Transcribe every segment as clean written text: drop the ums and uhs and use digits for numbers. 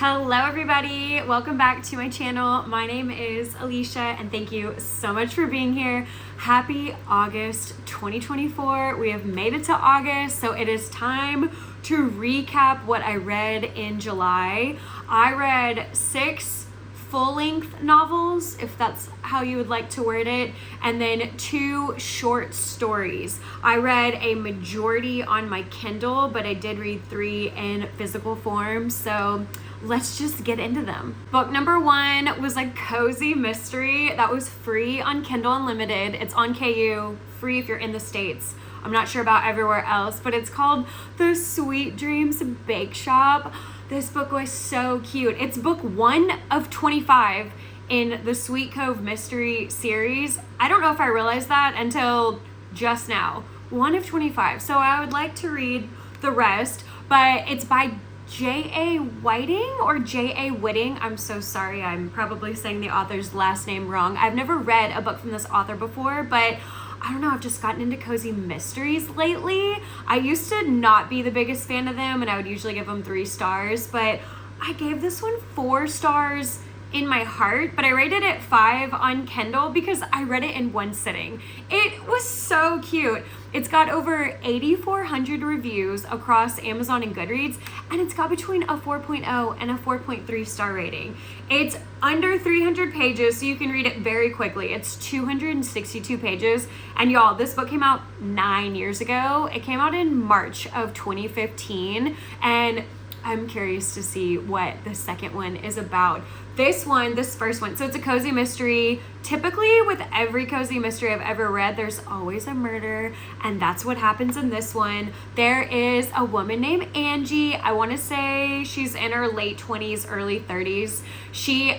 Hello everybody, welcome back to my channel. My name is Alicia and thank you so much for being here. Happy August 2024. We have made it to August, so it is time to recap what I read in July. I read 6 full-length novels, if that's how you would like to word it, and then 2 short stories. I read a majority on my Kindle, but I did read 3 in physical form, so let's just get into them. Book number 1 was a cozy mystery that was free on Kindle Unlimited. It's on KU, free if you're in the States. I'm not sure about everywhere else, but it's called The Sweet Dreams Bake Shop. This book was so cute. It's book 1 of 25 in the Sweet Cove Mystery series. I don't know if I realized that until just now. 1 of 25. So I would like to read the rest, but it's by J.A. Whiting or J.A. Whitting. I'm so sorry. I'm probably saying the author's last name wrong. I've never read a book from this author before, but I don't know, I've just gotten into cozy mysteries lately. I used to not be the biggest fan of them, and I would usually give them 3 stars, but I gave this one 4 stars in my heart, but I rated it 5 on Kindle because I read it in one sitting. It was so cute. It's got over 8,400 reviews across Amazon and Goodreads, and it's got between a 4.0 and a 4.3 star rating. It's under 300 pages, so you can read it very quickly. It's 262 pages, and y'all, this book came out 9 years ago. It came out in March of 2015, and I'm curious to see what the second one is about. This first one, so it's a cozy mystery. Typically with every cozy mystery I've ever read, there's always a murder, and that's what happens in this one. There is a woman named Angie. I want to say she's in her late 20s, early 30s. She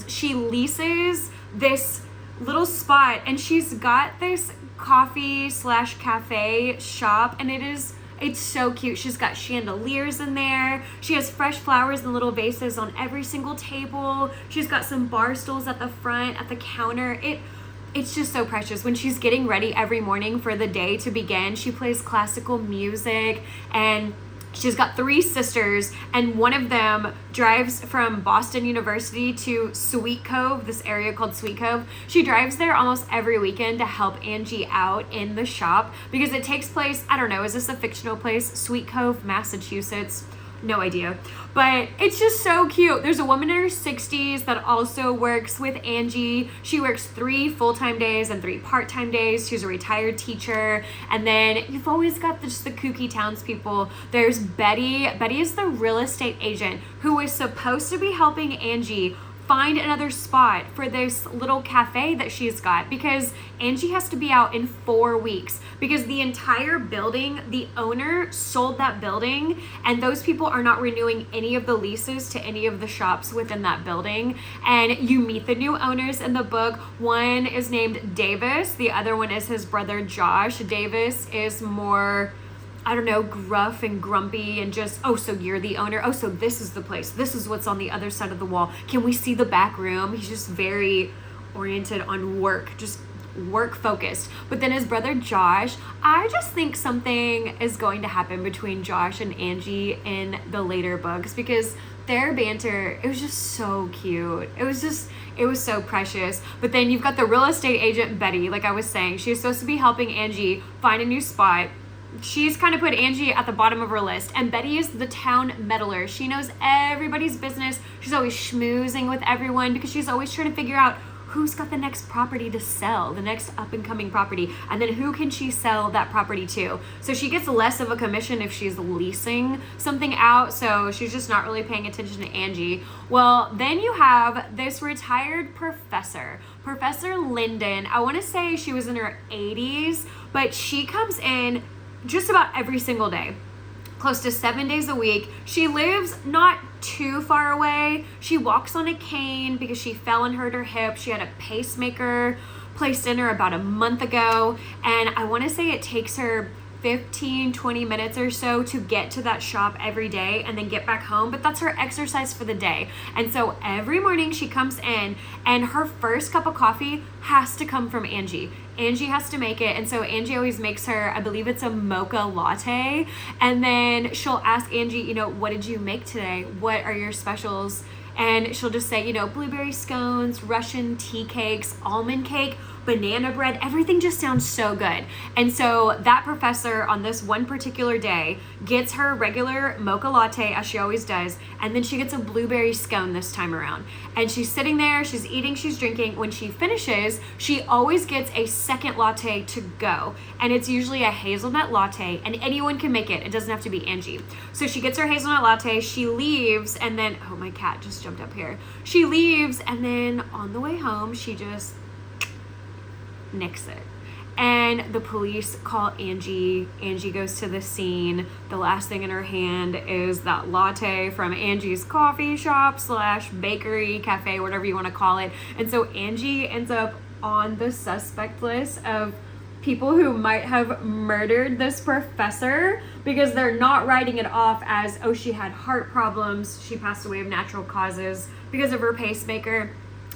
she leases this little spot, and she's got this coffee/cafe shop, and it's so cute. She's got chandeliers in there. She has fresh flowers in little vases on every single table. She's got some bar stools at the front, at the counter. It's just so precious. When she's getting ready every morning for the day to begin, she plays classical music, and she's got 3 sisters, and one of them drives from Boston University to Sweet Cove, this area called Sweet Cove. She drives there almost every weekend to help Angie out in the shop because it takes place, I don't know, is this a fictional place? Sweet Cove, Massachusetts. No idea. But it's just so cute. There's a woman in her 60s that also works with Angie. She works 3 full-time days and 3 part-time days. She's a retired teacher. And then you've always got just the kooky townspeople. There's Betty. Betty is the real estate agent who is supposed to be helping Angie find another spot for this little cafe that she's got, because Angie has to be out in 4 weeks because the entire building, the owner sold that building, and those people are not renewing any of the leases to any of the shops within that building. And you meet the new owners in the book. One is named Davis. The other one is his brother Josh. Davis is more, I don't know, gruff and grumpy and just, oh, so you're the owner? Oh, so this is the place. This is what's on the other side of the wall. Can we see the back room? He's just very oriented on work, just work focused. But then his brother Josh, I just think something is going to happen between Josh and Angie in the later books because their banter, it was just so cute. It was so precious. But then you've got the real estate agent, Betty, like I was saying. She's supposed to be helping Angie find a new spot. She's kind of put Angie at the bottom of her list, and Betty is the town meddler. She knows everybody's business. She's always schmoozing with everyone because she's always trying to figure out who's got the next property to sell, the next up-and-coming property, and then who can she sell that property to. So she gets less of a commission if she's leasing something out, so she's just not really paying attention to Angie. Well, then you have this retired professor, Professor Linden. I want to say she was in her 80s, but she comes in just about every single day, close to 7 days a week. She lives not too far away. She walks on a cane because she fell and hurt her hip. She had a pacemaker placed in her about a month ago, and I want to say it takes her 15-20 minutes or so to get to that shop every day and then get back home, but that's her exercise for the day. And so every morning she comes in, and her first cup of coffee has to come from Angie. Angie has to make it. And so Angie always makes her, I believe it's a mocha latte. And then she'll ask Angie, you know, what did you make today? What are your specials? And she'll just say, you know, blueberry scones, Russian tea cakes, almond cake, banana bread, everything just sounds so good. And so that professor on this one particular day gets her regular mocha latte, as she always does, and then she gets a blueberry scone this time around. And she's sitting there, she's eating, she's drinking. When she finishes, she always gets a second latte to go. And it's usually a hazelnut latte, and anyone can make it. It doesn't have to be Angie. So she gets her hazelnut latte, she leaves, and then, oh, my cat just jumped up here. She leaves, and then on the way home, she just nicks it. And the police call Angie. Angie goes to the scene. The last thing in her hand is that latte from Angie's coffee shop slash bakery, cafe, whatever you want to call it. And so Angie ends up on the suspect list of people who might have murdered this professor, because they're not writing it off as, oh, she had heart problems, she passed away of natural causes because of her pacemaker.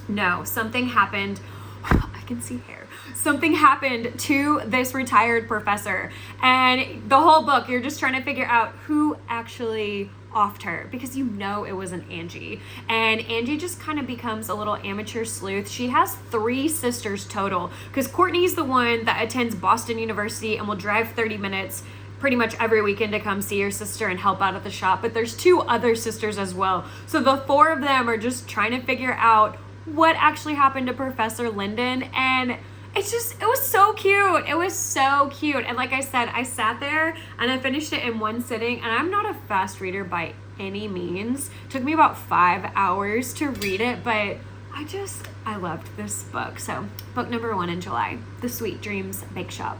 No, something happened. I can see hair. Something happened to this retired professor, and the whole book you're just trying to figure out who actually offed her, because you know it wasn't Angie. And Angie just kind of becomes a little amateur sleuth. She has 3 sisters total, because Courtney's the one that attends Boston University and will drive 30 minutes pretty much every weekend to come see her sister and help out at the shop. But there's 2 other sisters as well. So the 4 of them are just trying to figure out what actually happened to Professor Linden. And it was so cute. It was so cute. And like I said, I sat there and I finished it in one sitting, and I'm not a fast reader by any means. It took me about 5 hours to read it, but I loved this book. So book number 1 in July, The Sweet Dreams Bake Shop.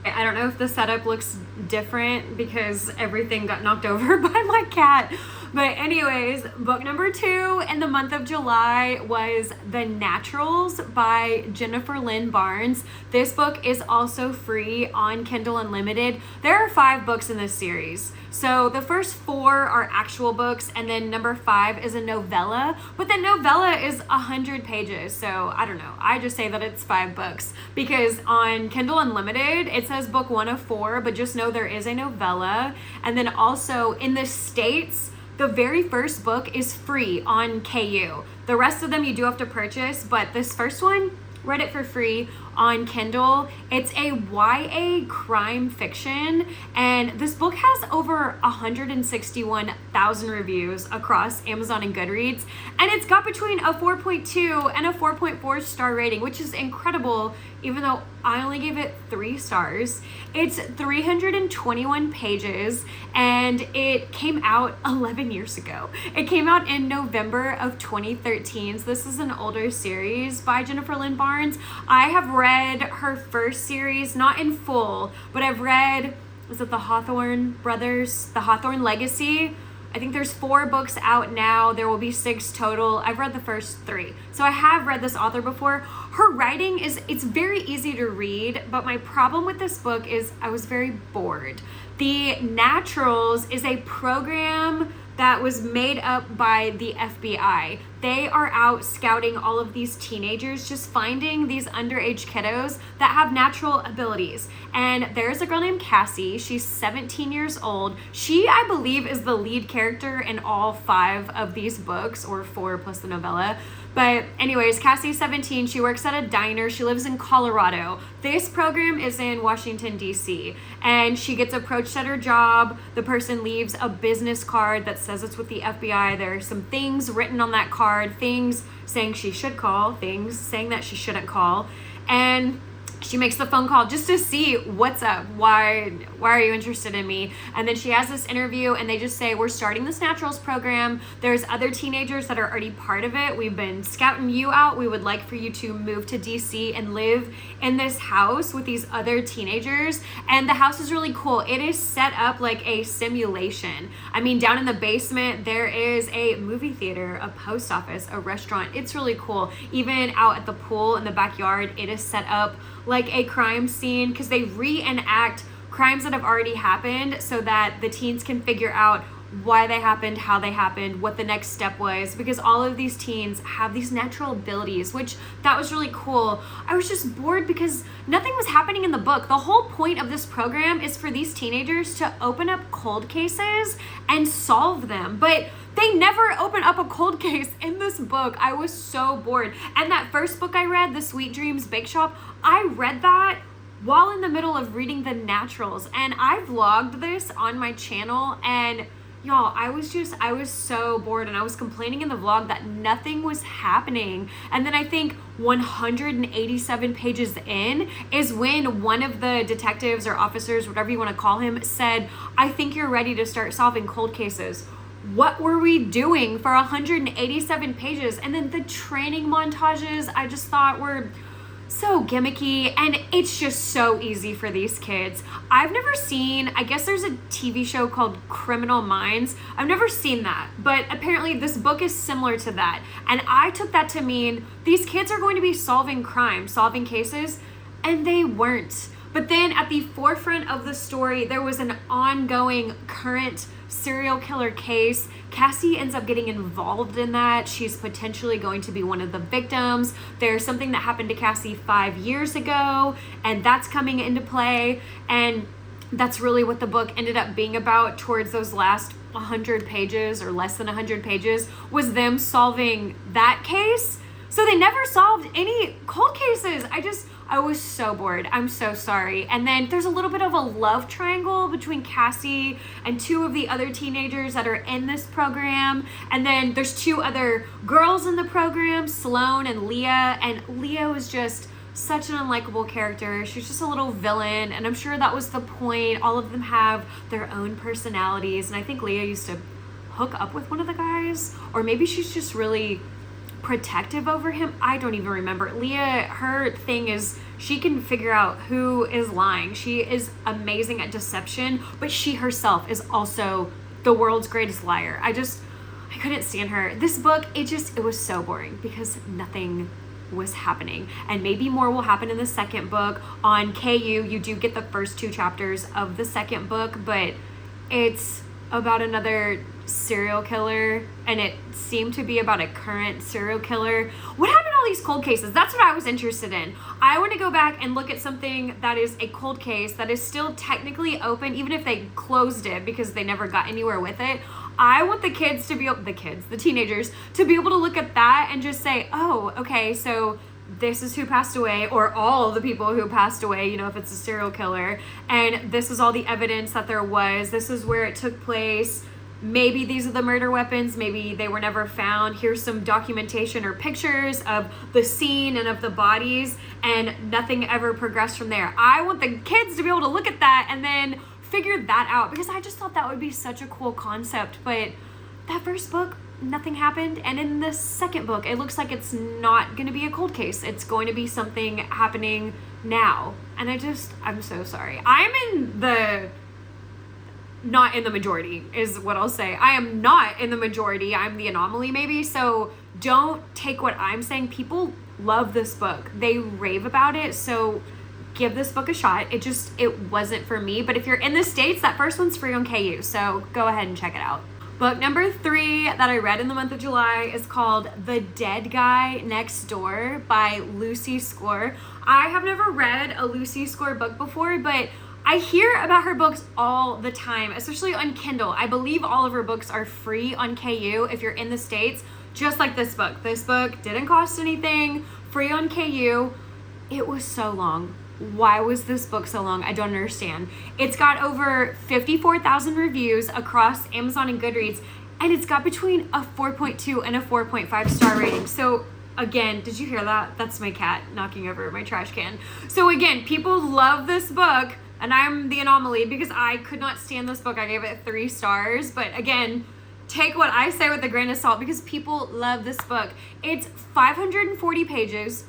I don't know if the setup looks different because everything got knocked over by my cat. But anyways, book number 2 in the month of July was The Naturals by Jennifer Lynn Barnes. This book is also free on Kindle Unlimited. There are 5 books in this series. So the first 4 are actual books, and then number 5 is a novella. But the novella is 100 pages. So I don't know. I just say that it's 5 books because on Kindle Unlimited, it says book 1 of 4, but just know there is a novella. And then also in the States, the very first book is free on KU. The rest of them you do have to purchase, but this first one, read it for free on Kindle. It's a YA crime fiction, and this book has over 161,000 reviews across Amazon and Goodreads, and it's got between a 4.2 and a 4.4 star rating, which is incredible, even though I only gave it 3 stars. It's 321 pages, and it came out 11 years ago. It came out in November of 2013, so this is an older series by Jennifer Lynn Barnes. I have read her first series, not in full, but I've read, was it the Hawthorne Brothers, the Hawthorne Legacy? I think there's 4 books out now. There will be 6 total. I've read the first 3. So I have read this author before. Her writing it's very easy to read, but my problem with this book is I was very bored. The Naturals is a program that was made up by the FBI. They are out scouting all of these teenagers, just finding these underage kiddos that have natural abilities. And there's a girl named Cassie. She's 17 years old. She, I believe, is the lead character in all 5 of these books, or 4 plus the novella. But anyways, Cassie's 17. She works at a diner. She lives in Colorado. This program is in Washington, D.C. And she gets approached at her job. The person leaves a business card that says it's with the FBI. There are some things written on that card, things saying she should call, things saying that she shouldn't call. And she makes the phone call just to see what's up. Why are you interested in me? And then she has this interview, and they just say, we're starting this Naturals program. There's other teenagers that are already part of it. We've been scouting you out. We would like for you to move to DC and live in this house with these other teenagers. And the house is really cool. It is set up like a simulation. I mean, down in the basement, there is a movie theater, a post office, a restaurant. It's really cool. Even out at the pool in the backyard, it is set up like a crime scene, because they reenact crimes that have already happened so that the teens can figure out why they happened, how they happened, what the next step was, because all of these teens have these natural abilities, which that was really cool. I was just bored because nothing was happening in the book. The whole point of this program is for these teenagers to open up cold cases and solve them, but they never open up a cold case in this book. I was so bored. And that first book I read, The Sweet Dreams Bake Shop, I read that while in the middle of reading The Naturals, and I vlogged this on my channel, and y'all, I was so bored, and I was complaining in the vlog that nothing was happening. And then I think 187 pages in is when one of the detectives or officers, whatever you want to call him, said, "I think you're ready to start solving cold cases." What were we doing for 187 pages? And then the training montages I just thought were so gimmicky, and it's just so easy for these kids. I've never seen, I guess there's a TV show called Criminal Minds. I've never seen that, but apparently this book is similar to that. And I took that to mean these kids are going to be solving crime, solving cases, and they weren't. But then at the forefront of the story, there was an ongoing current serial killer case. Cassie ends up getting involved in that. She's potentially going to be one of the victims. There's something that happened to Cassie 5 years ago, and that's coming into play. And that's really what the book ended up being about towards those last 100 pages or less than 100 pages, was them solving that case. So they never solved any cold cases. I was so bored. I'm so sorry. And then there's a little bit of a love triangle between Cassie and two of the other teenagers that are in this program. And then there's two other girls in the program, Sloane and Leah. And Leah was just such an unlikable character. She's just a little villain. And I'm sure that was the point. All of them have their own personalities. And I think Leah used to hook up with one of the guys. Or maybe she's just really protective over him. I don't even remember. Leah, her thing is she can figure out who is lying. She is amazing at deception, but she herself is also the world's greatest liar. I couldn't stand her. This book, it was so boring because nothing was happening. And maybe more will happen in the second book. On KU, you do get the first 2 chapters of the second book, but it's about another serial killer, and it seemed to be about a current serial killer. What happened to all these cold cases? That's what I was interested in. I want to go back and look at something that is a cold case that is still technically open, even if they closed it because they never got anywhere with it. I want the teenagers to be able to look at that and just say, oh, okay, so this is who passed away, or all the people who passed away, if it's a serial killer, and this is all the evidence that there was, this is where it took place, maybe these are the murder weapons, maybe they were never found, here's some documentation or pictures of the scene and of the bodies, and nothing ever progressed from there. I want the kids to be able to look at that and then figure that out, because I just thought that would be such a cool concept. But that first book, nothing happened, and in the second book it looks like it's not going to be a cold case. It's going to be something happening now, and I'm so sorry. Not in the majority is what I'll say. I am not in the majority. I'm the anomaly maybe, so don't take what I'm saying. People love this book. They rave about it, so give this book a shot. It wasn't for me, but if you're in the States, that first one's free on KU, so go ahead and check it out. Book number 3 that I read in the month of July is called The Dead Guy Next Door by Lucy Score. I have never read a Lucy Score book before, but I hear about her books all the time, especially on Kindle. I believe all of her books are free on KU if you're in the States, just like this book. This book didn't cost anything, free on KU. It was so long. Why was this book so long? I don't understand. It's got over 54,000 reviews across Amazon and Goodreads, and it's got between a 4.2 and a 4.5 star rating. So again, did you hear that? That's my cat knocking over my trash can. So again, people love this book, and I'm the anomaly because I could not stand this book. I gave it 3 stars, but again, take what I say with a grain of salt because people love this book. It's 540 pages.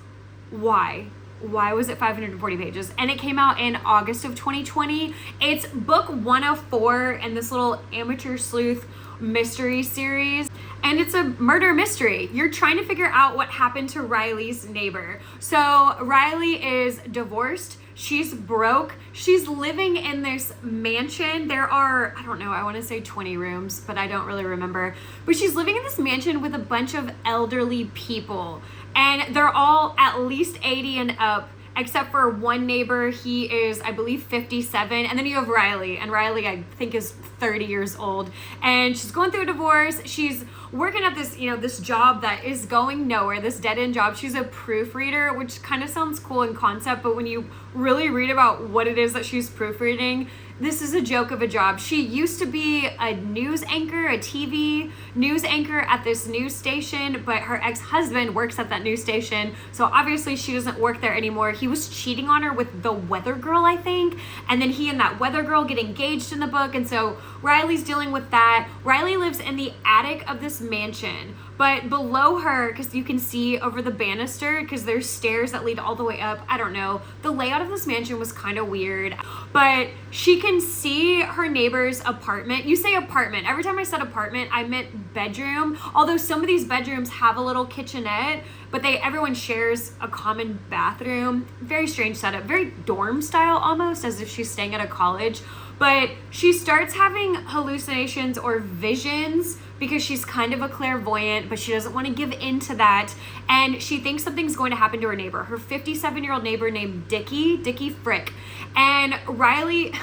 Why was it 540 pages? And it came out in August of 2020. It's book 104 in this little amateur sleuth mystery series. And it's a murder mystery. You're trying to figure out what happened to Riley's neighbor. So Riley is divorced. She's broke. She's living in this mansion. There are, I don't know, I want to say 20 rooms, but I don't really remember. But she's living in this mansion with a bunch of elderly people. And they're all at least 80 and up, except for one neighbor. He is, I believe, 57. And then you have Riley. And Riley, I think, is 30 years old. And she's going through a divorce. She's working at this, this job that is going nowhere, this dead-end job. She's a proofreader, which kind of sounds cool in concept, but when you really read about what it is that she's proofreading, this is a joke of a job. She used to be a news anchor, a TV news anchor at this news station, but her ex-husband works at that news station, so obviously she doesn't work there anymore. He was cheating on her with the weather girl, I think, and then he and that weather girl get engaged in the book, and so Riley's dealing with that. Riley lives in the attic of this mansion, but below her, because you can see over the banister, because there's stairs that lead all the way up, I don't know, the layout of this mansion was kind of weird, but she can see her neighbor's apartment. You say apartment. Every time I said apartment, I meant bedroom, although some of these bedrooms have a little kitchenette, but everyone shares a common bathroom. Very strange setup, very dorm style almost, as if she's staying at a college. But she starts having hallucinations or visions because she's kind of a clairvoyant, but she doesn't want to give in to that. And she thinks something's going to happen to her neighbor, her 57-year-old neighbor named Dickie Frick. And Riley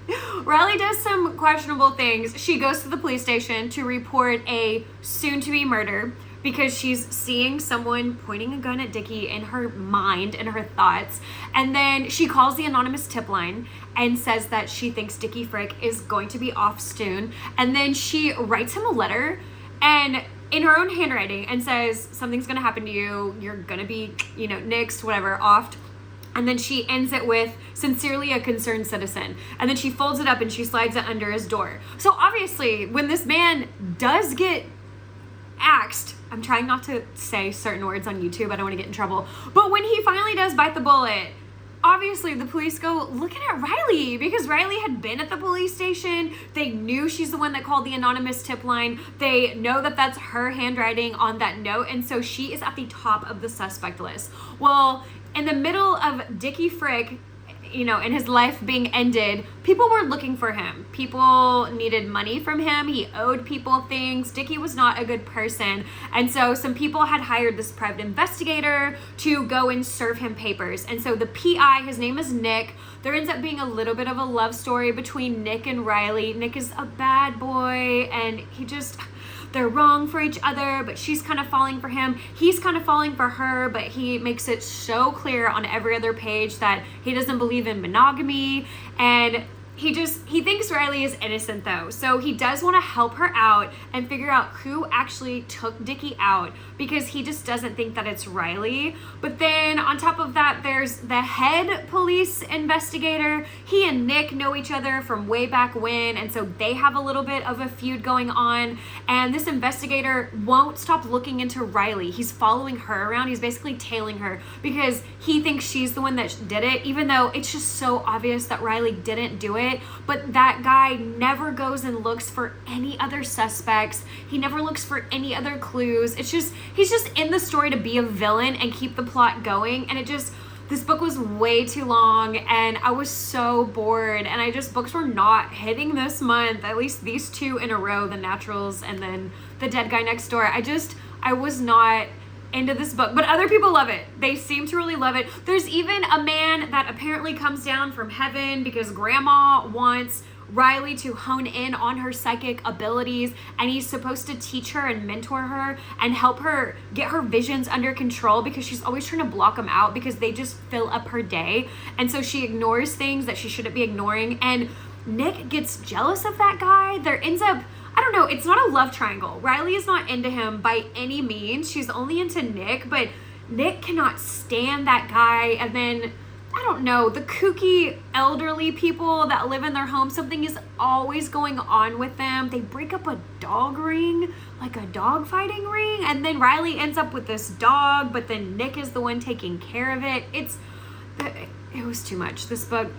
does some questionable things. She goes to the police station to report a soon-to-be murder because she's seeing someone pointing a gun at Dickie in her mind, in her thoughts. And then she calls the anonymous tip line and says that she thinks Dickie Frick is going to be off soon. And then she writes him a letter and in her own handwriting and says, something's gonna happen to you. You're gonna be, nixed, whatever, offed. And then she ends it with, sincerely a concerned citizen. And then she folds it up and she slides it under his door. So obviously, when this man does get axed, I'm trying not to say certain words on YouTube, I don't want to get in trouble, but when he finally does bite the bullet, obviously the police go looking at Riley because Riley had been at the police station. They knew she's the one that called the anonymous tip line. They know that that's her handwriting on that note, and so she is at the top of the suspect list. Well, in the middle of Dickie Frick, and his life being ended, people were looking for him. People needed money from him. He owed people things. Dickie was not a good person. And so some people had hired this private investigator to go and serve him papers. And so the PI, his name is Nick. There ends up being a little bit of a love story between Nick and Riley. Nick is a bad boy and they're wrong for each other, but she's kind of falling for him. He's kind of falling for her, but he makes it so clear on every other page that he doesn't believe in monogamy. And he thinks Riley is innocent though. So he does want to help her out and figure out who actually took Dickie out because he just doesn't think that it's Riley. But then on top of that, there's the head police investigator. He and Nick know each other from way back when, and so they have a little bit of a feud going on. And this investigator won't stop looking into Riley. He's following her around. He's basically tailing her because he thinks she's the one that did it, even though it's just so obvious that Riley didn't do it. But that guy never goes and looks for any other suspects. He never looks for any other clues. He's just in the story to be a villain and keep the plot going. And this book was way too long and I was so bored, and books were not hitting this month, at least these two in a row, The Naturals and then The Dead Guy Next Door. I was not into this book, but other people love it. They seem to really love it. There's even a man that apparently comes down from heaven because grandma wants Riley to hone in on her psychic abilities, and he's supposed to teach her and mentor her and help her get her visions under control because she's always trying to block them out because they just fill up her day, and so she ignores things that she shouldn't be ignoring. And Nick gets jealous of that guy. There ends up, I don't know, it's not a love triangle. Riley is not into him by any means. She's only into Nick, but Nick cannot stand that guy. And then, I don't know, the kooky elderly people that live in their home, something is always going on with them. They break up a dog ring, like a dog fighting ring, and then Riley ends up with this dog, but then Nick is the one taking care of it. It was too much. This book,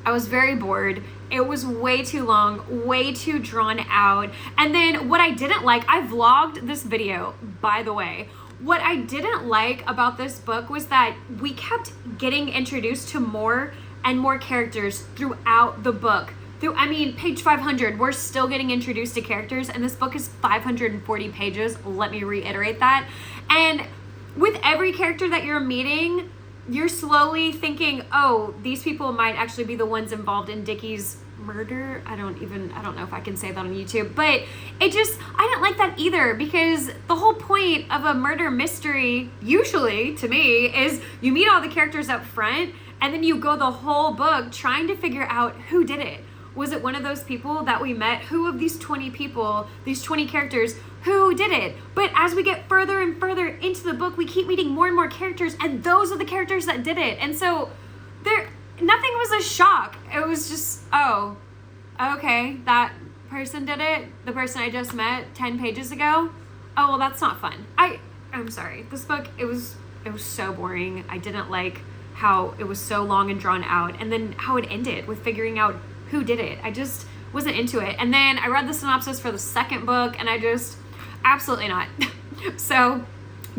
I was very bored. It was way too long, way too drawn out. And then what I didn't like, I vlogged this video, by the way. What I didn't like about this book was that we kept getting introduced to more and more characters throughout the book. Page 500, we're still getting introduced to characters, and this book is 540 pages. Let me reiterate that. And with every character that you're meeting, you're slowly thinking, oh, these people might actually be the ones involved in Dickie's murder. I don't know if I can say that on YouTube, but I didn't like that either, because the whole point of a murder mystery, usually to me, is you meet all the characters up front and then you go the whole book trying to figure out who did it. Was it one of those people that we met? Who of these 20 people, these 20 characters, who did it? But as we get further and further into the book, we keep meeting more and more characters, and those are the characters that did it. And so nothing was a shock. It was just, oh, okay, that person did it. The person I just met 10 pages ago. Oh, well, that's not fun. I'm sorry. This book, it was so boring. I didn't like how it was so long and drawn out, and then how it ended with figuring out who did it. I just wasn't into it. And then I read the synopsis for the second book, and I just, absolutely not. So,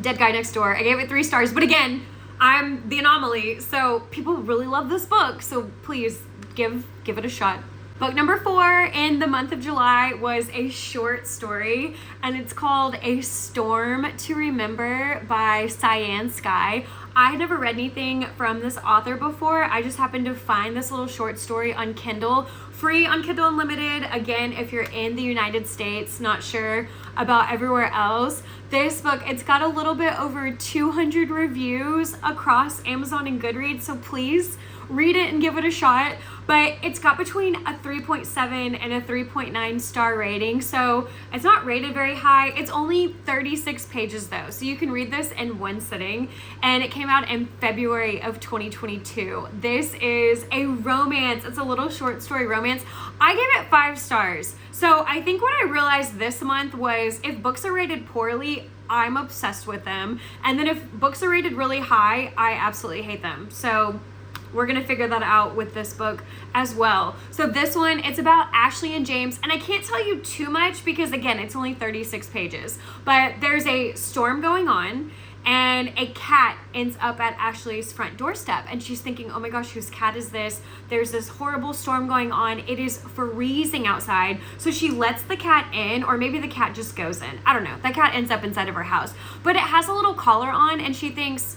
Dead Guy Next Door, I gave it 3 stars, but again, I'm the anomaly, so people really love this book, so please give it a shot. Book number 4 in the month of July was a short story, and it's called A Storm to Remember by Cyan Sky. I had never read anything from this author before. I just happened to find this little short story on Kindle, free on Kindle Unlimited. Again, if you're in the United States, not sure about everywhere else. This book, it's got a little bit over 200 reviews across Amazon and Goodreads, so please read it and give it a shot. But it's got between a 3.7 and a 3.9 star rating, so it's not rated very high. It's only 36 pages though, so you can read this in one sitting, and it came out in February of 2022. This is a romance. It's a little short story romance. I gave it 5 stars. So I think what I realized this month was if books are rated poorly, I'm obsessed with them. And then if books are rated really high, I absolutely hate them. So we're gonna figure that out with this book as well. So this one, it's about Ashley and James, and I can't tell you too much because again, it's only 36 pages, but there's a storm going on, and a cat ends up at Ashley's front doorstep, and she's thinking, oh my gosh, whose cat is this? There's this horrible storm going on. It is freezing outside. So she lets the cat in, or maybe the cat just goes in. I don't know. That cat ends up inside of her house, but it has a little collar on, and she thinks,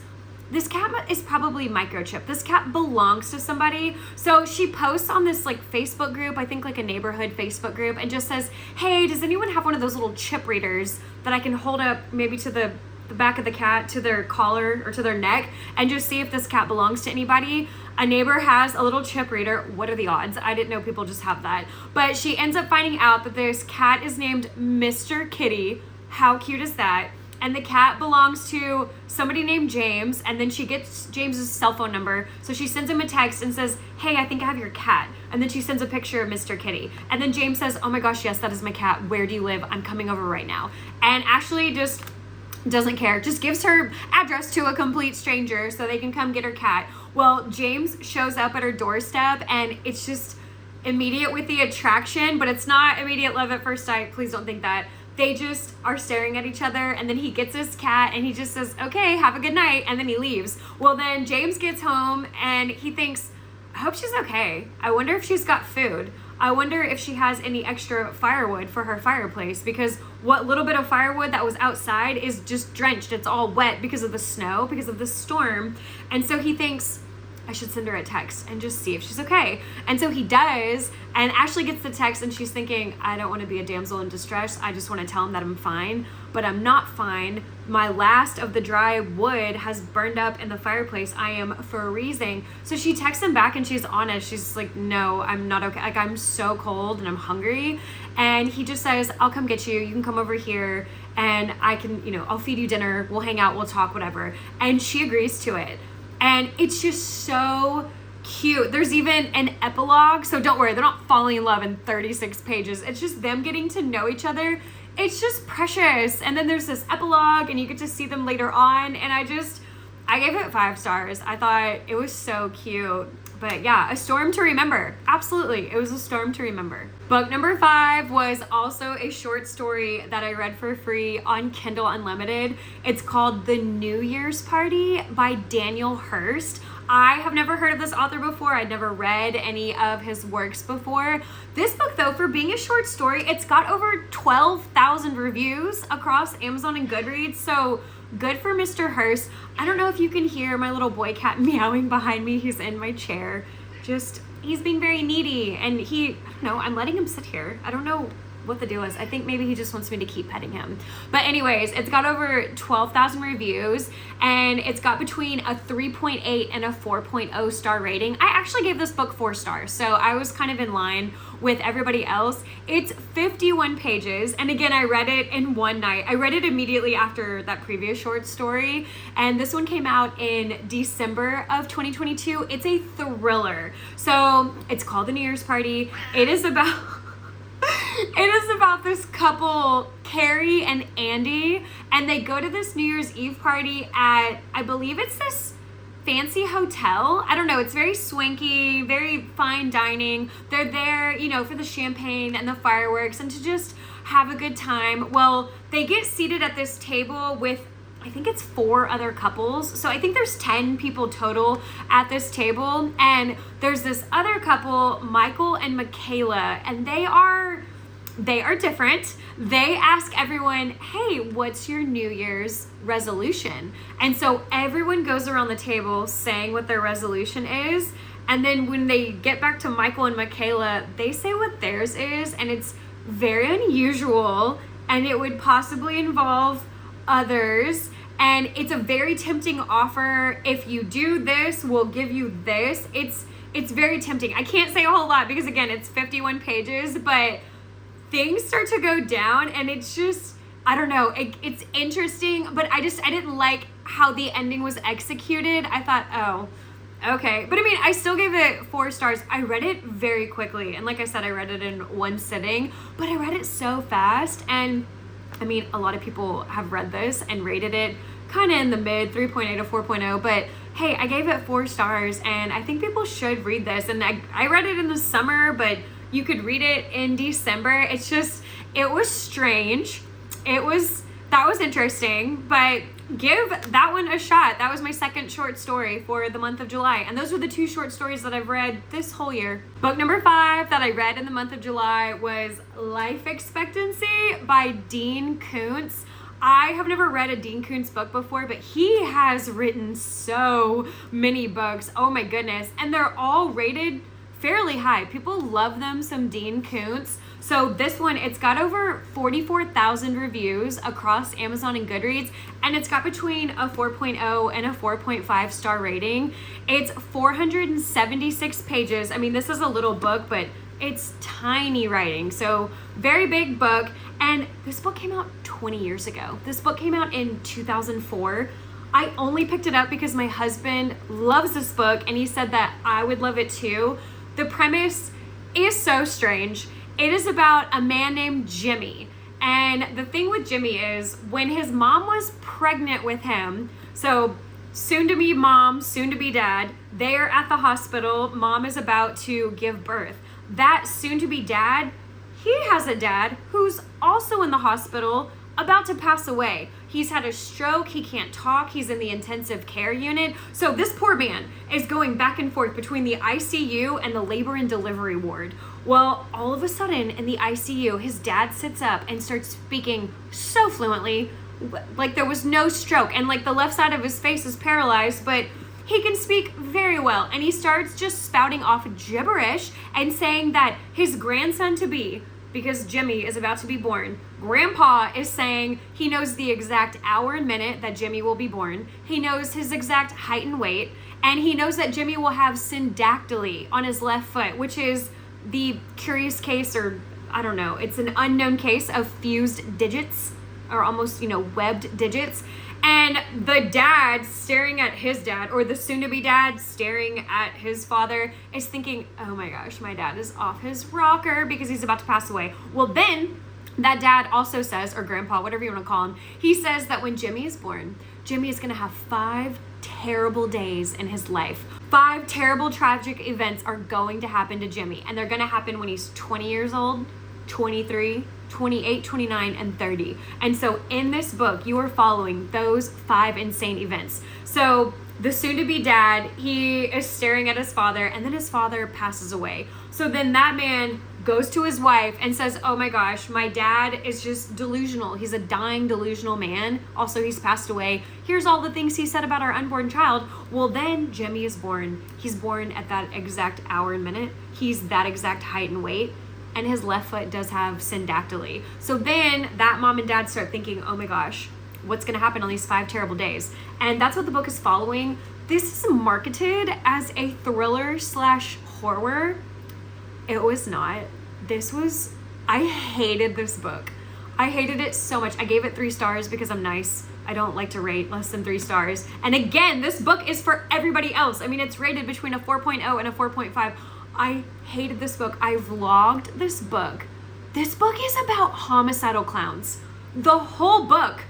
this cat is probably microchipped. This cat belongs to somebody. So she posts on this like Facebook group, I think like a neighborhood Facebook group, and just says, hey, does anyone have one of those little chip readers that I can hold up maybe to the back of the cat, to their collar or to their neck, and just see if this cat belongs to anybody? A neighbor has a little chip reader. What are the odds? I didn't know people just have that. But she ends up finding out that this cat is named Mr. Kitty. How cute is that? And the cat belongs to somebody named James, and then she gets James's cell phone number, so she sends him a text and says, hey, I think I have your cat. And then she sends a picture of Mr. Kitty. And then James says, oh my gosh, yes, that is my cat. Where do you live? I'm coming over right now. And Ashley just doesn't care, just gives her address to a complete stranger so they can come get her cat. Well, James shows up at her doorstep, and it's just immediate with the attraction, but it's not immediate love at first sight. Please don't think that. They just are staring at each other, and then he gets his cat and he just says, okay, have a good night, and then he leaves. Well, then James gets home and he thinks, I hope she's okay. I wonder if she's got food. I wonder if she has any extra firewood for her fireplace, because what little bit of firewood that was outside is just drenched. It's all wet because of the snow, because of the storm. And so he thinks, I should send her a text and just see if she's okay. And so he does, and Ashley gets the text, and she's thinking, I don't want to be a damsel in distress. I just want to tell him that I'm fine, but I'm not fine. My last of the dry wood has burned up in the fireplace. I am freezing. So she texts him back, and she's honest. She's like, no, I'm not okay. Like, I'm so cold and I'm hungry. And he just says, I'll come get you. You can come over here and I can, I'll feed you dinner. We'll hang out. We'll talk, whatever. And she agrees to it. And it's just so cute. There's even an epilogue, so don't worry, they're not falling in love in 36 pages. It's just them getting to know each other. It's just precious. And then there's this epilogue, and you get to see them later on. And I gave it 5 stars. I thought it was so cute. But yeah, A Storm to Remember. Absolutely, it was a storm to remember. Book number 5 was also a short story that I read for free on Kindle Unlimited. It's called The New Year's Party by Daniel Hurst. I have never heard of this author before. I'd never read any of his works before. This book, though, for being a short story, it's got over 12,000 reviews across Amazon and Goodreads, so good for Mr. Hurst. I don't know if you can hear my little boy cat meowing behind me. He's in my chair. He's being very needy, and I'm letting him sit here. I don't know what the deal is. I think maybe he just wants me to keep petting him. But anyways, it's got over 12,000 reviews, and it's got between a 3.8 and a 4.0 star rating. I actually gave this book 4 stars, so I was kind of in line with everybody else. It's 51 pages, and again, I read it in one night. I read it immediately after that previous short story, and this one came out in December of 2022. It's a thriller. So it's called The New Year's Party. It is about this couple, Carrie and Andy, and they go to this New Year's Eve party at, I believe it's this fancy hotel. I don't know. It's very swanky, very fine dining. They're there, for the champagne and the fireworks and to just have a good time. Well, they get seated at this table with, I think it's 4 other couples. So I think there's 10 people total at this table. And there's this other couple, Michael and Michaela, and they are different. They ask everyone, hey, what's your New Year's resolution? And so everyone goes around the table saying what their resolution is. And then when they get back to Michael and Michaela, they say what theirs is. And it's very unusual. And it would possibly involve others. And it's a very tempting offer. If you do this, we'll give you this. It's very tempting. I can't say a whole lot because, again, it's 51 pages, but things start to go down, and it's just, I don't know, it's interesting, but I didn't like how the ending was executed. I thought, oh, okay. But I mean, I still gave it 4 stars. I read it very quickly, and like I said, I read it in one sitting, but I read it so fast, and I mean, a lot of people have read this and rated it kind of in the mid 3.8 to 4.0, but hey, I gave it 4 stars, and I think people should read this. And I read it in the summer, but you could read it in December. It was strange. That was interesting, but give that one a shot. That was my second short story for the month of July. And those were the 2 short stories that I've read this whole year. Book number 5 that I read in the month of July was Life Expectancy by Dean Koontz. I have never read a Dean Koontz book before, but he has written so many books. Oh my goodness. And they're all rated fairly high. People love them some Dean Koontz. So this one, it's got over 44,000 reviews across Amazon and Goodreads, and it's got between a 4.0 and a 4.5 star rating. It's 476 pages. I mean, this is a little book, but it's tiny writing. So very big book. And this book came out 20 years ago. This book came out in 2004. I only picked it up because my husband loves this book, and he said that I would love it too. The premise is so strange. It is about a man named Jimmy. And the thing with Jimmy is when his mom was pregnant with him, so soon to be mom, soon to be dad, they are at the hospital. Mom is about to give birth. That soon to be dad, he has a dad who's also in the hospital about to pass away. He's had a stroke, he can't talk, he's in the intensive care unit. So this poor man is going back and forth between the ICU and the labor and delivery ward. Well, all of a sudden in the ICU, his dad sits up and starts speaking so fluently, like there was no stroke, and like the left side of his face is paralyzed, but he can speak very well. And he starts just spouting off gibberish and saying that his grandson to be, because Jimmy is about to be born, Grandpa is saying he knows the exact hour and minute that Jimmy will be born. He knows his exact height and weight, and he knows that Jimmy will have syndactyly on his left foot, which is the curious case, or I don't know, it's an unknown case of fused digits, or almost, webbed digits. And the dad staring at his dad, or the soon-to-be dad staring at his father, is thinking, oh my gosh, my dad is off his rocker because he's about to pass away. Well, then that dad also says, or grandpa, whatever you want to call him, he says that when Jimmy is born, Jimmy is going to have 5 terrible days in his life. 5 terrible tragic events are going to happen to Jimmy, and they're going to happen when he's 20 years old, 23, 28, 29, and 30. And so in this book, you are following those 5 insane events. So the soon-to-be dad, he is staring at his father, and then his father passes away. So then that man goes to his wife and says, oh my gosh, my dad is just delusional. He's a dying, delusional man. Also, he's passed away. Here's all the things he said about our unborn child. Well, then Jimmy is born. He's born at that exact hour and minute. He's that exact height and weight. And his left foot does have syndactyly. So then that mom and dad start thinking, oh my gosh, what's going to happen on these 5 terrible days? And that's what the book is following. This is marketed as a thriller/horror. It was not. I hated this book. I hated it so much. I gave it 3 stars because I'm nice. I don't like to rate less than 3 stars. And again, this book is for everybody else. I mean, it's rated between a 4.0 and a 4.5. I hated this book. I vlogged this book. This book is about homicidal clowns. The whole book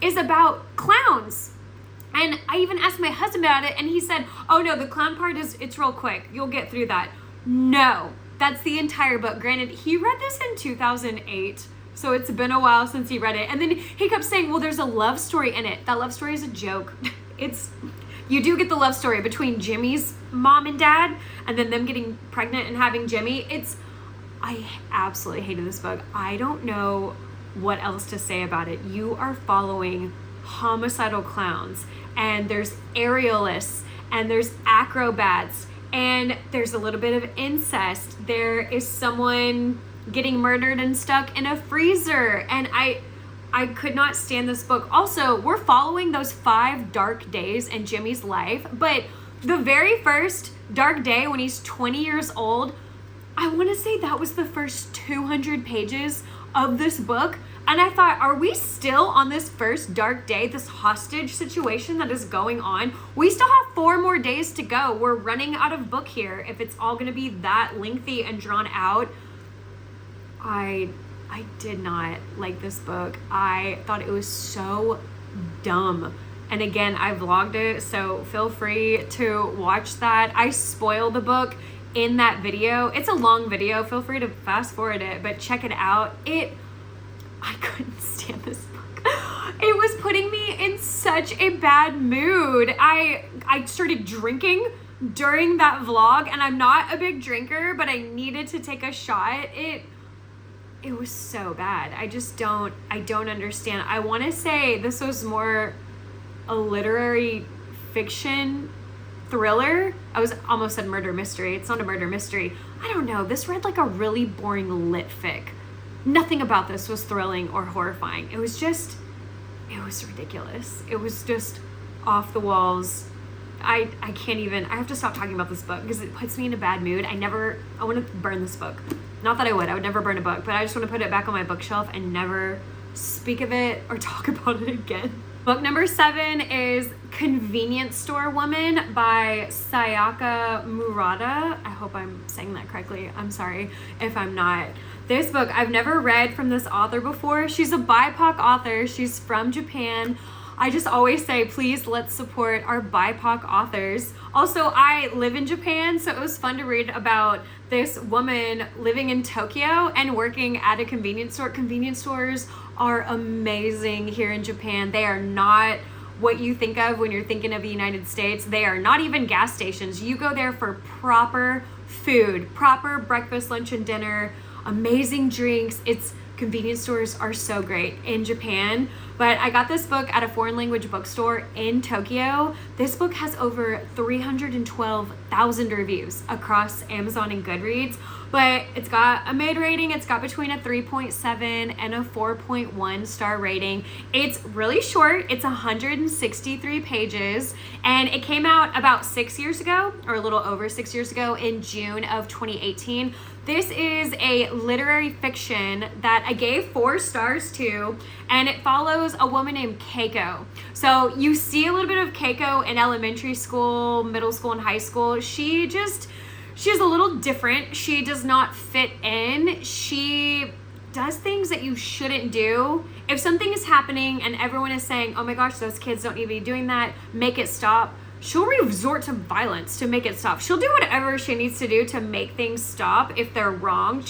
is about clowns. And I even asked my husband about it, and he said, oh no, the clown part it's real quick. You'll get through that. No, that's the entire book. Granted, he read this in 2008, so it's been a while since he read it. And then he kept saying, well, there's a love story in it. That love story is a joke. You do get the love story between Jimmy's mom and dad, and then them getting pregnant and having Jimmy. I absolutely hated this book. I don't know what else to say about it. You are following homicidal clowns, and there's aerialists, and there's acrobats, and there's a little bit of incest. There is someone getting murdered and stuck in a freezer, and I could not stand this book. Also, we're following those 5 dark days in Jimmy's life, but the very first dark day when he's 20 years old, I want to say that was the first 200 pages of this book. And I thought, are we still on this first dark day, this hostage situation that is going on? We still have 4 more days to go. We're running out of book here if it's all going to be that lengthy and drawn out. I did not like this book. I thought it was so dumb. And again, I vlogged it, so feel free to watch that. I spoiled the book in that video. It's a long video. Feel free to fast forward it, but check it out. I couldn't stand this book. It was putting me in such a bad mood. I started drinking during that vlog, and I'm not a big drinker, but I needed to take a shot. It was so bad. I don't understand. I want to say this was more a literary fiction thriller. I was almost said murder mystery. It's not a murder mystery. I don't know. This read like a really boring lit fic. Nothing about this was thrilling or horrifying. It was ridiculous. It was just off the walls. I can't even, I have to stop talking about this book because it puts me in a bad mood. I want to burn this book. Not that I would never burn a book, but I just want to put it back on my bookshelf and never speak of it or talk about it again. Book number 7 is Convenience Store Woman by Sayaka Murata. I hope I'm saying that correctly. I'm sorry if I'm not. This book, I've never read from this author before. She's a BIPOC author. She's from Japan. I just always say, please let's support our BIPOC authors. Also, I live in Japan, so it was fun to read about this woman living in Tokyo and working at a convenience store. Convenience stores are amazing here in Japan. They are not what you think of when you're thinking of the United States. They are not even gas stations. You go there for proper food, proper breakfast, lunch, and dinner, amazing drinks. Convenience stores are so great in Japan. But I got this book at a foreign language bookstore in Tokyo. This book has over 312,000 reviews across Amazon and Goodreads, but it's got a mid rating. It's got between a 3.7 and a 4.1 star rating. It's really short. It's 163 pages, and it came out about 6 years ago, or a little over 6 years ago, in June of 2018. This is a literary fiction that I gave 4 stars to, and it follows a woman named Keiko. So you see a little bit of Keiko in elementary school, middle school, and high school. She's a little different. She does not fit in. She does things that you shouldn't do. If something is happening and everyone is saying, oh my gosh, those kids don't need to be doing that, make it stop, she'll resort to violence to make it stop. She'll do whatever she needs to do to make things stop if they're wrong.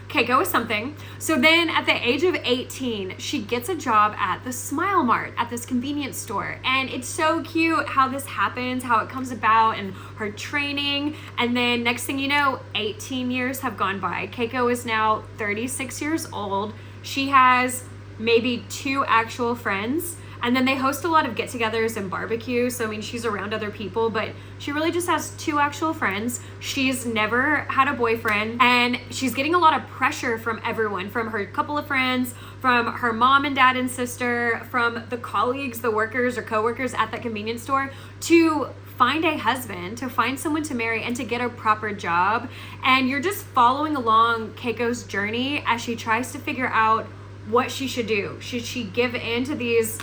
Keiko is something. So then at the age of 18, she gets a job at the Smile Mart, at this convenience store. And it's so cute how this happens, how it comes about, and her training. And then next thing you know, 18 years have gone by. Keiko is now 36 years old. She has maybe 2 actual friends. And then they host a lot of get-togethers and barbecues. So, I mean, she's around other people, but she really just has 2 actual friends. She's never had a boyfriend, and she's getting a lot of pressure from everyone, from her couple of friends, from her mom and dad and sister, from the colleagues, the workers or coworkers at that convenience store, to find a husband, to find someone to marry, and to get a proper job. And you're just following along Keiko's journey as she tries to figure out what she should do. Should she give in to these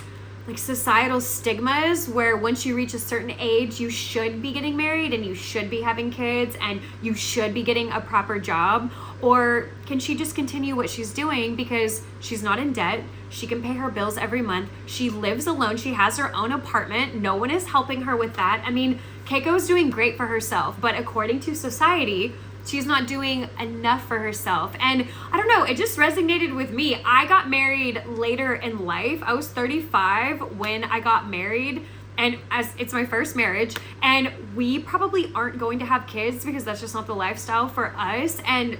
like societal stigmas where once you reach a certain age, you should be getting married and you should be having kids and you should be getting a proper job? Or can she just continue what she's doing because she's not in debt? She can pay her bills every month. She lives alone. She has her own apartment. No one is helping her with that. I mean, Keiko's doing great for herself, but according to society, she's not doing enough for herself. And I don't know, it just resonated with me. I got married later in life. I was 35 when I got married, and as it's my first marriage, and we probably aren't going to have kids because that's just not the lifestyle for us. And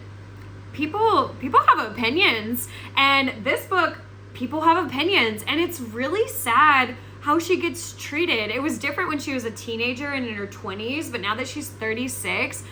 people have opinions, and this book, people have opinions, and it's really sad how she gets treated. It was different when she was a teenager and in her 20s, but now that she's 36,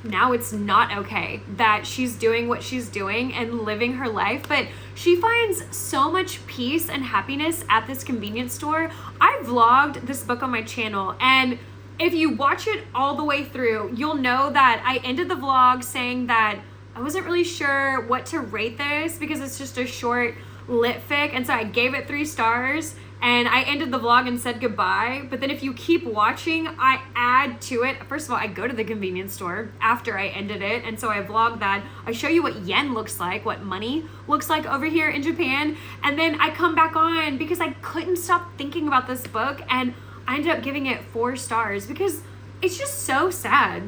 now it's not okay that she's doing what she's doing and living her life. But she finds so much peace and happiness at this convenience store. I vlogged this book on my channel, and if you watch it all the way through, you'll know that I ended the vlog saying that I wasn't really sure what to rate this because it's just a short lit fic, and so I gave it 3 stars. And I ended the vlog and said goodbye. But then if you keep watching, I add to it. First of all, I go to the convenience store after I ended it. And so I vlog that. I show you what yen looks like, what money looks like over here in Japan. And then I come back on because I couldn't stop thinking about this book. And I ended up giving it 4 stars because it's just so sad.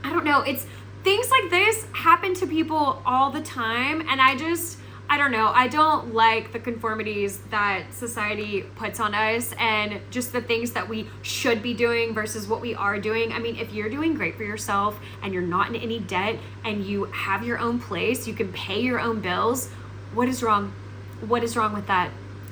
I don't know. It's things like this happen to people all the time. And I don't know. I don't like the conformities that society puts on us and just the things that we should be doing versus what we are doing. I mean, if you're doing great for yourself and you're not in any debt and you have your own place, you can pay your own bills, what is wrong? What is wrong with that?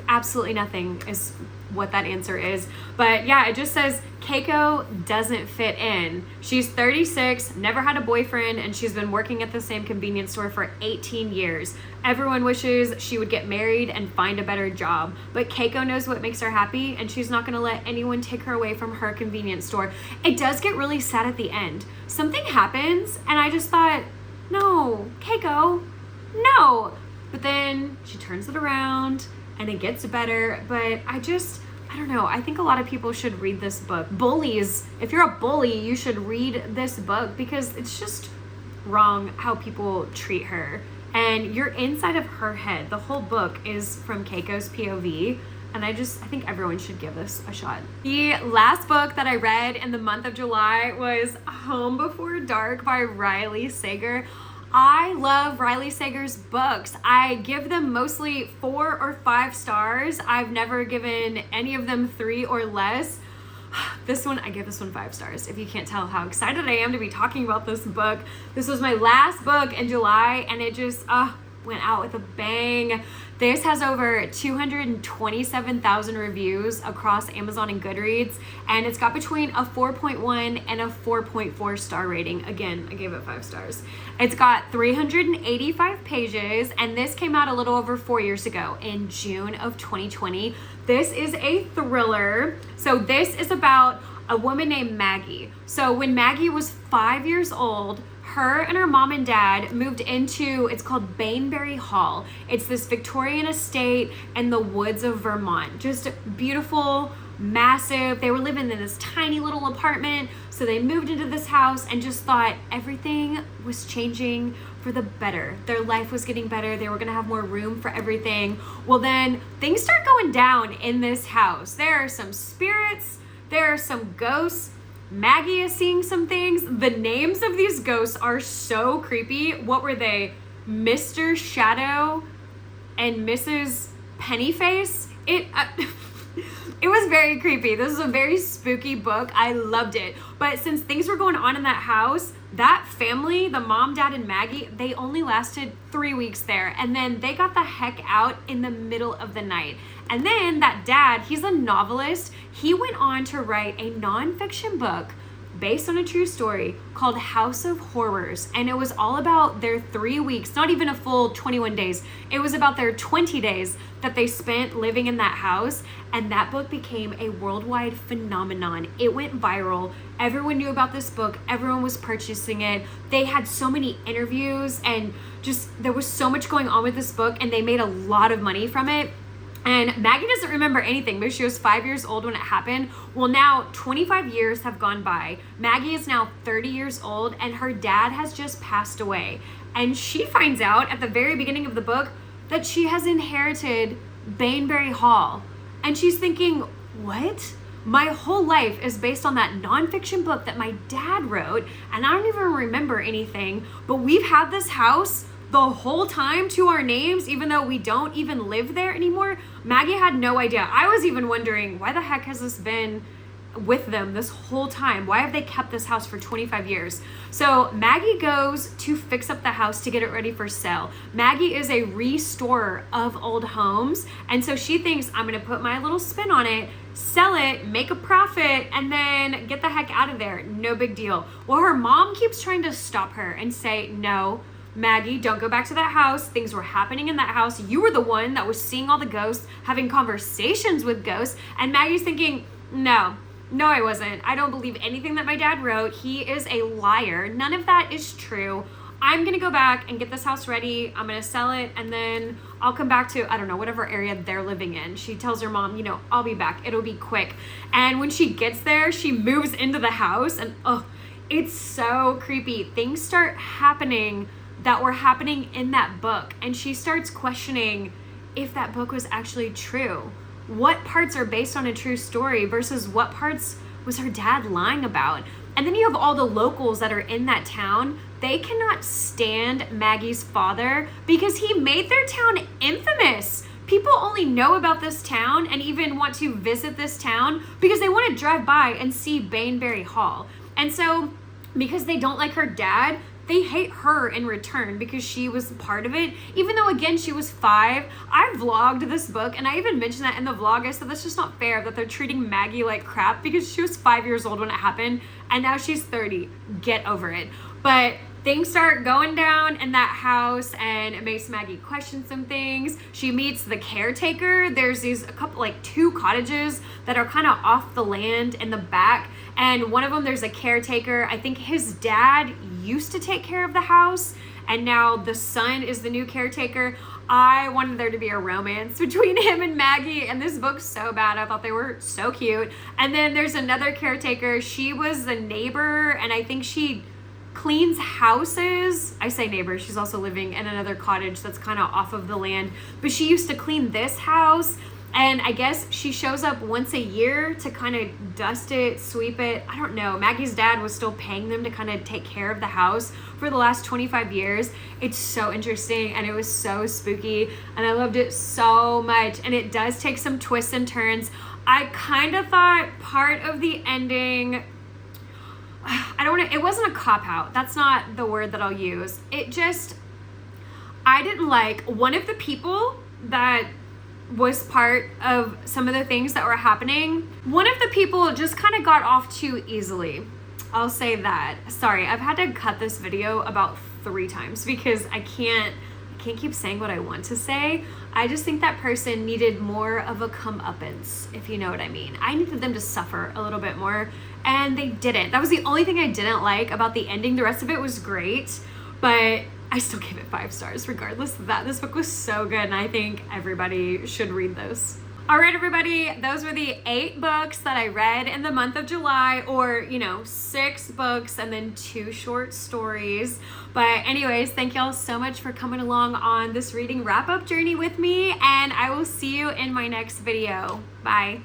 Absolutely nothing is what that answer is. But yeah, it just says Keiko doesn't fit in. She's 36, never had a boyfriend, and she's been working at the same convenience store for 18 years. Everyone wishes she would get married and find a better job, but Keiko knows what makes her happy, and she's not gonna let anyone take her away from her convenience store. It does get really sad at the end. Something happens, and I just thought, no, Keiko, no. But then she turns it around, and it gets better, but I don't know. I think a lot of people should read this book. Bullies, if you're a bully, you should read this book because it's just wrong how people treat her. And you're inside of her head. The whole book is from Keiko's POV. And I think everyone should give this a shot. The last book that I read in the month of July was Home Before Dark by Riley Sager. I love Riley Sager's books. I give them mostly 4 or 5 stars. I've never given any of them 3 or less. I give this one 5 stars. If you can't tell how excited I am to be talking about this book. This was my last book in July, and it just went out with a bang. This has over 227,000 reviews across Amazon and Goodreads, and it's got between a 4.1 and a 4.4 star rating. Again, I gave it 5 stars. It's got 385 pages, and this came out a little over 4 years ago in June of 2020. This is a thriller. So this is about a woman named Maggie. So when Maggie was 5 years old, her and her mom and dad moved into, it's called Bainbury Hall. It's this Victorian estate in the woods of Vermont. Just beautiful massive. They were living in this tiny little apartment. So they moved into this house and just thought everything was changing for the better. Their life was getting better. They were going to have more room for everything. Well, then things start going down in this house. There are some spirits. There are some ghosts. Maggie is seeing some things. The names of these ghosts are so creepy. What were they? Mr. Shadow and Mrs. Pennyface? It was very creepy. This is a very spooky book. I loved it. But since things were going on in that house, that family, the mom, dad, and Maggie, they only lasted 3 weeks there. And then they got the heck out in the middle of the night. And then that dad, he's a novelist. He went on to write a nonfiction book based on a true story called House of Horrors. And it was all about their 3 weeks, not even a full 21 days. It was about their 20 days that they spent living in that house. And that book became a worldwide phenomenon. It went viral. Everyone knew about this book. Everyone was purchasing it. They had so many interviews and just there was so much going on with this book, and they made a lot of money from it. And Maggie doesn't remember anything because she was 5 years old when it happened. Well, now 25 years have gone by. Maggie is now 30 years old and her dad has just passed away. And she finds out at the very beginning of the book that she has inherited Baneberry Hall. And she's thinking, what? My whole life is based on that nonfiction book that my dad wrote, and I don't even remember anything, but we've had this house the whole time to our names, even though we don't even live there anymore. Maggie had no idea. I was even wondering, why the heck has this been with them this whole time? Why have they kept this house for 25 years? So Maggie goes to fix up the house to get it ready for sale. Maggie is a restorer of old homes, and so she thinks, I'm gonna put my little spin on it, sell it, make a profit, and then get the heck out of there. No big deal. Well, her mom keeps trying to stop her and say, no, Maggie, don't go back to that house. Things were happening in that house. You were the one that was seeing all the ghosts, having conversations with ghosts. And Maggie's thinking, no, I wasn't. I don't believe anything that my dad wrote. He is a liar. None of that is true. I'm going to go back and get this house ready. I'm going to sell it, and then I'll come back to, I don't know, whatever area they're living in. She tells her mom, I'll be back. It'll be quick. And when she gets there, she moves into the house, and it's so creepy. Things start happening that were happening in that book, and she starts questioning if that book was actually true. What parts are based on a true story versus what parts was her dad lying about? And then you have all the locals that are in that town. They cannot stand Maggie's father because he made their town infamous. People only know about this town and even want to visit this town because they want to drive by and see Baneberry Hall. And so because they don't like her dad, they hate her in return because she was part of it. Even though, again, she was 5. I vlogged this book, and I even mentioned that in the vlog. I said that's just not fair that they're treating Maggie like crap because she was 5 years old when it happened, and now she's 30. Get over it. But things start going down in that house, and it makes Maggie question some things. She meets the caretaker. There's two cottages that are kind of off the land in the back, and one of them, there's a caretaker. I think his dad used to take care of the house, and now the son is the new caretaker. I wanted there to be a romance between him and Maggie, and this book's so bad. I thought they were so cute. And then there's another caretaker. She was the neighbor, and I think she cleans houses. I say neighbor, she's also living in another cottage that's kind of off of the land, but she used to clean this house, and I guess she shows up once a year to kind of dust it, sweep it. I don't know. Maggie's dad was still paying them to kind of take care of the house for the last 25 years. It's so interesting, and it was so spooky, and I loved it so much, and it does take some twists and turns. I kind of thought part of the ending, it wasn't a cop-out. That's not the word that I'll use. I didn't like one of the people that was part of some of the things that were happening. One of the people just kind of got off too easily. I'll say that. Sorry, I've had to cut this video about 3 times because I can't keep saying what I want to say. I just think that person needed more of a comeuppance, if you know what I mean. I needed them to suffer a little bit more, and they didn't. That was the only thing I didn't like about the ending. The rest of it was great, but I still gave it 5 stars regardless of that. This book was so good, and I think everybody should read this. All right, everybody, those were the 8 books that I read in the month of July, or, 6 books and then 2 short stories. But anyways, thank y'all so much for coming along on this reading wrap-up journey with me, and I will see you in my next video. Bye.